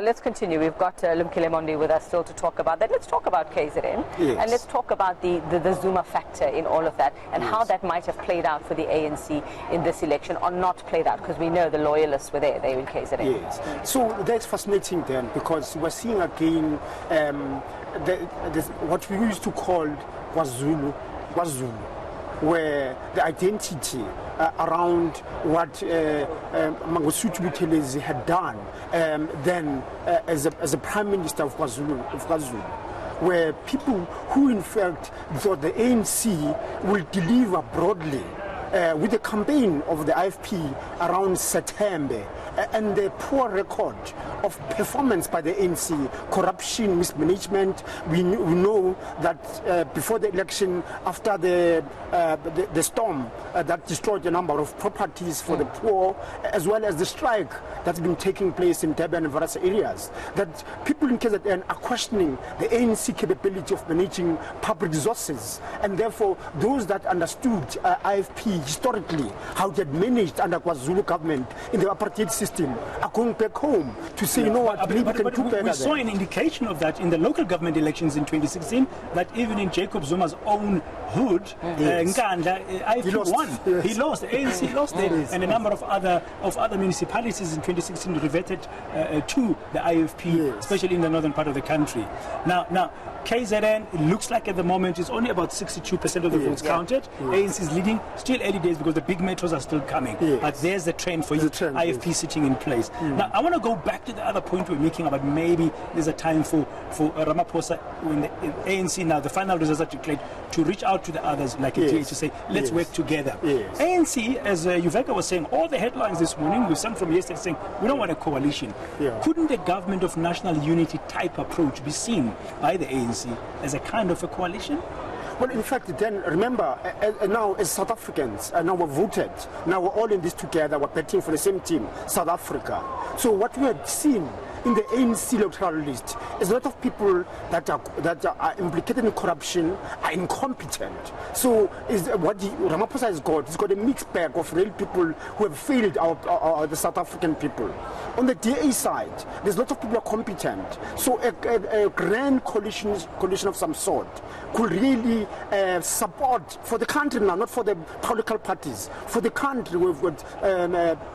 Let's continue. We've got Lumkile Mondi with us still to talk about that. Let's talk about KZN. Yes. And let's talk about the Zuma factor in all of that and how that might have played out for the ANC in this election or not played out, because we know the loyalists were there. They were in KZN. Yes. So that's fascinating then, because we're seeing again what we used to call KwaZulu, where the identity around what Mangosuthu Buthelezi had done then as a Prime Minister of KwaZulu, where people who in fact thought the ANC will deliver broadly with the campaign of the IFP around September and the poor record of performance by the ANC, corruption, mismanagement. We know that before the election, after the storm that destroyed a number of properties for the poor, as well as the strike that's been taking place in Durban and various areas, that people in KZN are questioning the ANC capability of managing public resources, and therefore those that understood IFP historically, how it had managed under KwaZulu government in the apartheid system, are going back home to say, you know what, we saw an indication of that in the local government elections in 2016, that even in Jacob Zuma's own hood, Nkandla, IFP won. Yes. He lost. The ANC lost there, and a number of other municipalities in 2016 reverted to the IFP, especially in the northern part of the country. Now, KZN, it looks like at the moment it's only about 62% of the votes counted. ANC is leading. Still early days because the big metros are still coming. But there's the trend for you, IFP sitting in place. Now, I want to go back to the other point we're making about maybe there's a time for Ramaphosa, when the ANC now, the final results are declared, to reach out to the others like a DA to say, let's work together. ANC, as Yuveka was saying, all the headlines this morning, with some from yesterday saying, we don't want a coalition. Couldn't a government of national unity type approach be seen by the ANC as a kind of a coalition? Well, in fact, then remember, now as South Africans, now we're voted, now we're all in this together, we're betting for the same team, South Africa. So what we have seen in the ANC electoral list is a lot of people that are implicated in corruption, are incompetent. So what Ramaphosa has got, he's got a mixed bag of real people who have failed the South African people. On the DA side, there's a lot of people who are competent. So a grand coalition of some sort could really support for the country now, not for the political parties, for the country. We've got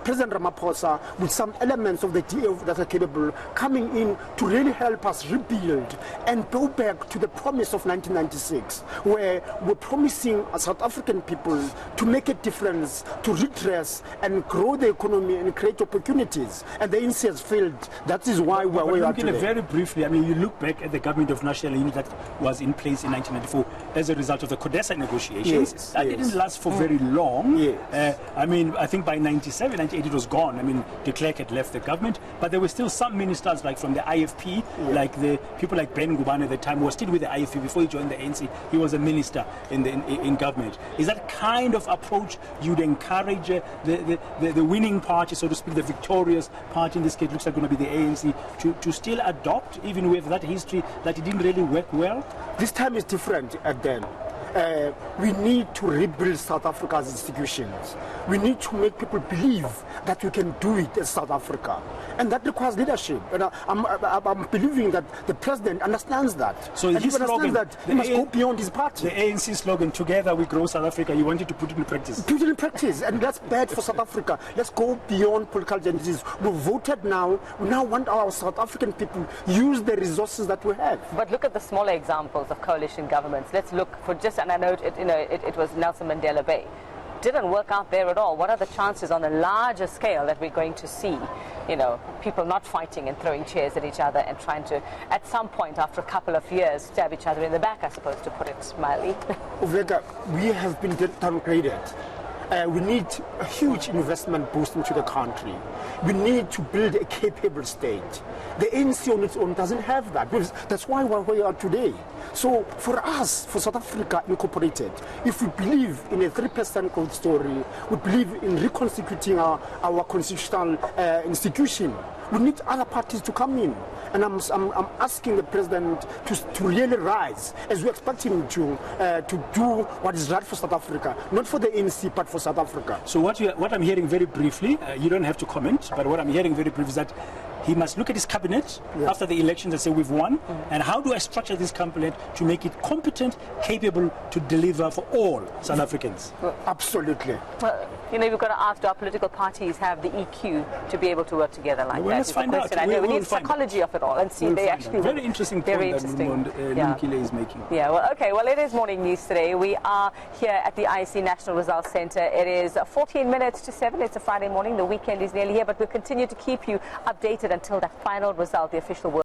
President Ramaphosa with some elements of the DA that are capable coming in to really help us rebuild and go back to the promise of 1996, where we're promising South African people to make a difference, to redress and grow the economy and create opportunities. And the ANC has failed. That is why we're where we are today. Very briefly, I mean, you look back at the government of national unity that was in place in 1994 as a result of the CODESA negotiations. That didn't last for very long. I mean, I think by 97, 98 it was gone. I mean, de Klerk had left the government, but there were still some ministers like from the IFP, like the people like Ben Ngubane at the time who was still with the IFP before he joined the ANC. He was a minister in government. Is that kind of approach you'd encourage the winning party, so to speak, the victorious party in this case looks like going to be the ANC, to still adopt, even with that history that it didn't really work well? This time is different then. We need to rebuild South Africa's institutions. We need to make people believe that we can do it as South Africa. And that requires leadership. And I'm believing that the president understands that. So his slogan, that he must go beyond his party. The ANC slogan, together we grow South Africa, you wanted to put it in practice. Put it in practice, and that's bad for South Africa. Let's go beyond political identities. We've voted now. We now want our South African people use the resources that we have. But look at the smaller examples of coalition governments. Let's look for just, and I know it was Nelson Mandela Bay. Didn't work out there at all. What are the chances on a larger scale that we're going to see, people not fighting and throwing chairs at each other and trying to, at some point after a couple of years, stab each other in the back, I suppose, to put it mildly? Uveka, we have been downgraded. We need a huge investment boost into the country. We need to build a capable state. The ANC on its own doesn't have that. That's why we're where we are today. So for us, for South Africa Incorporated, if we believe in a 3% growth story, we believe in reconstituting our constitutional institution, we need other parties to come in. And I'm asking the president to really rise, as we expect him to do what is right for South Africa, not for the ANC, but for South Africa. So what I'm hearing very briefly, you don't have to comment, but what I'm hearing very briefly is that he must look at his cabinet after the elections and say, we've won, and how do I structure this cabinet to make it competent, capable to deliver for all South Africans? Absolutely. Well, you know, you've got to ask, do our political parties have the EQ to be able to work together like that? Let's find out. I know we need the psychology of it all and see they actually very interesting point very that interesting. Lumkile is making. Yeah, well, okay. Well, it is morning news today. We are here at the IEC National Results Centre. It is 14 minutes to 7. It's a Friday morning. The weekend is nearly here, but we'll continue to keep you updated until that final result, the official word.